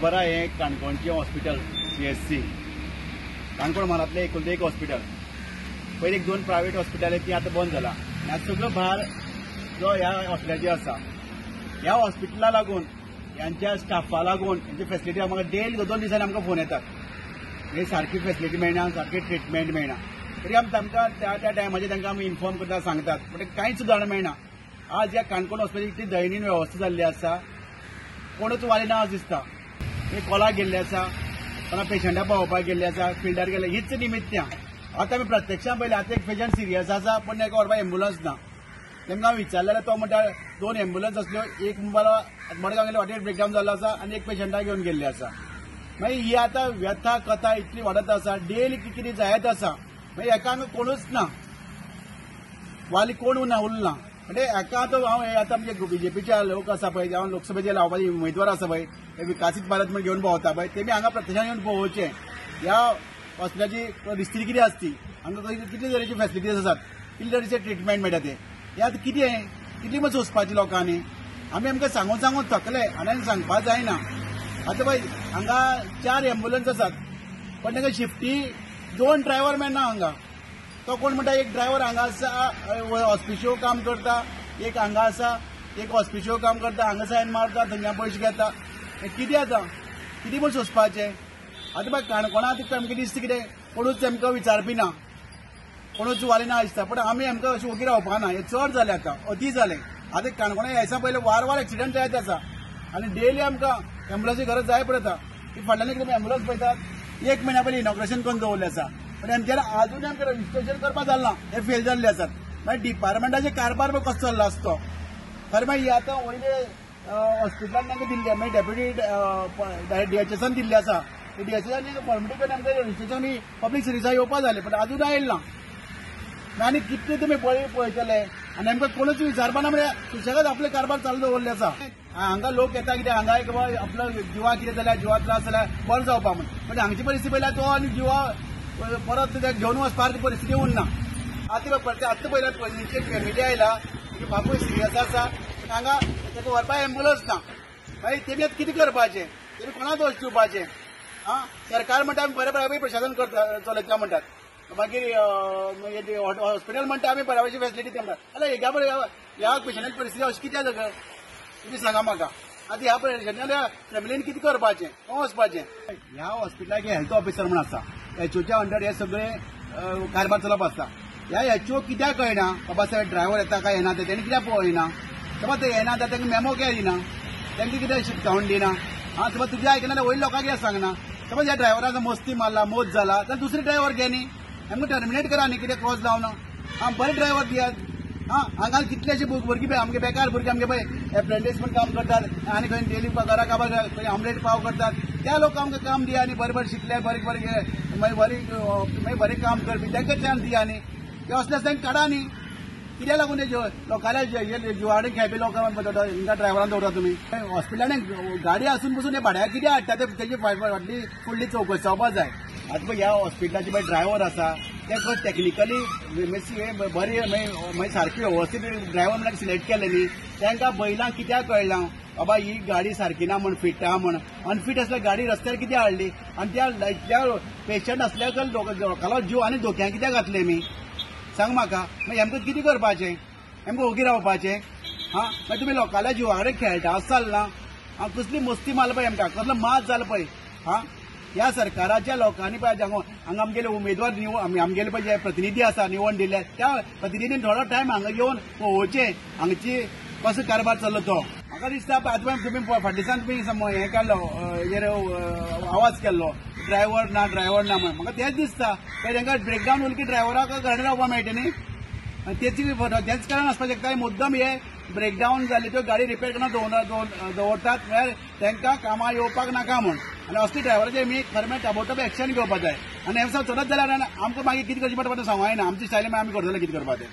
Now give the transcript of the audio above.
खबर आहे हे काणकोणचे हॉस्पिटल CHC काणकोण म्हालांतलें एकुलतें एक हॉस्पिटल. पयलीं एक दोन प्रायव्हेट हॉस्पिटल ती आतां बंद जाला. आनी सगळो भार जो ह्या हॉस्पिटलाची आसा, ह्या हॉस्पिटला लागून ह्यांच्या स्टाफा लागून ह्यांची फॅसिलिटी म्हाका डेली 2 दिसांनी आमकां फोन येतात. हे सारकी फॅसिलिटी मेळना, सारकी ट्रिटमेंट मेळना. तरी आमी तांकां त्या टायमाचेर तांकां आमी इन्फॉर्म करता, सांगतात, बट कांयच सुदारणा मेळना. आज ह्या काणकोण हॉस्पिटलाची इतली दयनीय वेवस्था जाल्ली आसा, कोणूच वालिना आज दिसता. हे कॉलाक गेल्ले आसा, कोणा पेशंटाक पळोवपाक गेल्ले आसा, फिल्डार गेले, हीच निमित्यां. आतां आमी प्रत्यक्षान पळयलें, आतां एक पेशंट सिरियस आसा, पण ताका व्हरपाक एम्बुलन्स ना. तांकां विचारलें तो म्हणटा 2 एम्बुलन्स आसल्यो, एक मडगांव गेले वाटेर ब्रेकडावन जाल्लो आसा आनी एक पेशंटाक घेवन गेल्ले आसा. मागीर ही आतां व्यथा कथा इतली वाडत आसा, डेली कितें जायत आसा. मागीर हेका हांगा कोणूच ना, वाली कोण उरना. म्हणजे हाका आतां आमचे BJPचे लोक आसा पळय, हांव लोकसभेचे लावपाचे उमेदवार आसा पळय, विकसीत भारत म्हणून घेवन भोंवता पळय, तेमी हांगा प्रत्यक्षान येवन पळोवचें ह्या हॉस्पिटलाची परिस्थिती कितें आसती, हांगा कितले तरेची फॅसिलिटीज आसात, कितले तरेचे ट्रिटमेंट मेळटा ते. हे आतां कितली मग सोंसपाचें लोकांनी. आमी आमकां सांगून थकले आनी सांगपाक जायना. आतां पळय हांगा 4 एम्बुलन्स आसात, पण तांकां शिफ्टी 2 ड्रायव्हर मेळना हांगा. तो कोण म्हणटा एक ड्रायव्हर हांगा आसा ऑस्पिशियो काम करता, एक हांगा आसा एक ऑस्पिशियो काम करता, हांगा सायन मारता, थंय पयशे घेता. कितें आतां कितें म्हूण सोंसपाचें. आतां बाय काणकोणा आमकां दिसता कितें कोणूच आमकां विचारपी ना, कोणूच वालिना दिसता. पण आमी आमकां अशें वगीर रावपाना. हे चड जालें, आतां अती जालें. आतां काणकोणा ह्या पयलें वार एक्सिडंट जायत आसा आनी डेली आमकां एम्बुलन्सची गरज जाय पडटा. ती फाटल्यान कितें एम्बुलन्स पळयतात, 1 म्हयन्या पयलीं इनॉग्रेशन करून दवरलें आसा, पण आमच्यान आजून आमकां रजिस्ट्रेशन करपाक जालना. हे फेल जाल्ले आसात. मागीर डिपार्टमेंटाचे कारभार कसो चल्ला आसता तो. खरें मागीर ही आतां वयले हॉस्पिटलान तांकां दिल्ली, मागीर डेप्युटी DHSन दिल्ली आसा. DHSन फॉर्मेलिटी करून आमकां रजिस्ट्रेशन पब्लीक सर्विसाक येवपाक जालें, पण आजून आयल ना. आनी कितले तुमी पळयतले आनी आमकां कोणूच विचारपाना. म्हणजे सुशेगाद आपले कारभार चालू दवरले आसा. हांगा लोक येता कितें हांगा एक आपलो जिवा कितें जाल्यार, जिवा त्रास जाल्यार बरो जावपा म्हण, पण हांगची परिस्थिती पळयल्यार तो आनी जिवा परत घेवन वचपाची परिस्थिती उरना. आतां पळयल्यार पयलींचे फॅमिली आयला, बापूय सिरियस आसा, पण हांगा ताका व्हरपाक एम्बुलन्स ना. मागीर तेमी आतां कितें करपाचें, तेमी कोणा दोश दिवपाचें. सरकार म्हणटा आमी बरें प्रशासन चलयता म्हणटात, मागीर हॉस्पिटल म्हणटा आमी बऱ्या भशेन फॅसिलिटी म्हणटात. जाल्यार ह्या पेशंटाची परिस्थिती अशी कित्याक तुमी सांगा म्हाका. आतां ह्या पेशंटाच्या फॅमिलीन कितें करपाचें, खंय वचपाचें. ह्या हॉस्पिटलाक हेल्थ ऑफिसर म्हण आसा, HOच्या अंडर हे सगळे कारभार चलप आसता. ह्या HO कित्याक कळना बाबा साहेब ड्रायव्हर येता काय येना ते तेणी कित्याक पळयना. समज ते येना जाल्यार तांकां मेमो कित्याक दिना, तांकां कित्याक शिफ्टावून दिना. समज तुजें आयकना जाल्यार वयल्या लोकांक कित्याक सांगना. समज ह्या ड्रायव्हरान मस्ती मारला, मोत जाला, जाल्यार दुसरे ड्रायव्हर घे न्ही, आमकां टर्मिनेट करा न्ही, कितें क्रॉस जावना. बरे ड्रायव्हर दियात. हांगा कितलेशे भुरगीं आमगे बेकार भुरगीं आमगे पळय एप्रेंटीस म्हूण काम करतात आनी खंय डेली घरा काबार ऑमलेट पाव करतात. त्या लोक आमकां काम दिया न्ही, बरें शिकले, मागीर बरें काम करपी तांकां चान्स दिया न्ही. ते असले तांकां काडा न्ही. कित्याक लागून ते लोकांल्या जिवाडे खेळपी लोकांक हिंगा ड्रायव्हरान दवरता तुमी. हॉस्पिटलान गाडी आसून पसून हे भाड्याक कित्याक हाडटा ते तेजी फाटली फुडली चवकशी जावपाक जाय. आतां पळय ह्या हॉस्पिटलाचे पळय ड्रायव्हर आसा ते टेक्निकली बरी मागीर सारकी वेवस्थीत ड्रायव्हर म्हणून सिलेक्ट केले न्ही. तांकां बैलांक कित्याक कळना बाबा ही गाडी सारकी ना म्हण, फिट आहा म्हण. अनफीट आसल्यार गाडी रस्त्यार कित्याक हाडली आनी त्या पेशंट असल्याक लोकांलो जीव आनी धोक्यान कित्याक घातले मी सांग म्हाका. मागीर आमकां कितें करपाचें, आमकां ओगी रावपाचें. मागीर तुमी लोकांल्या जिवा कडेन खेळटा आसताल ना. कसली मस्ती मारला पळय आमकां, कसलो मात जाला पळय. ह्या सरकाराच्या लोकांनी पळय हांगा आमगेले उमेदवार आमगेले पळय जे प्रतिनिधी आसा निवड दिल्ले, त्या प्रतिनिधीन थोडो टायम हांगा येवन पळोवचें हांगची कसो कारभार चल्लो तो. म्हाका दिसता आतां तुमी फाटल्या दिसान तुमी हें केल्लो, हेर आवाज केल्लो ड्रायव्हर ना म्हणून. म्हाका तेच दिसता तांकां ब्रेकडावन उरली की ड्रायव्हराक घरा रावपाक मेळटा न्ही. तेच कारण आसपाक शकता. मुद्दम हे ब्रेकडावन जाल्ली त्यो गाडी रिपेर करून दवरतात, म्हळ्यार तांकां कामां येवपाक नाका म्हूण. आनी असली ड्रायव्हराचेर आमी खरें ताबडतोब एक्शन घेवपाक जाय. आनी हे चडत जाल्यार आमकां मागीर कितें करचें पडटा सांगूं येना. आमची स्टायली आमी करतले कितें करपाचें.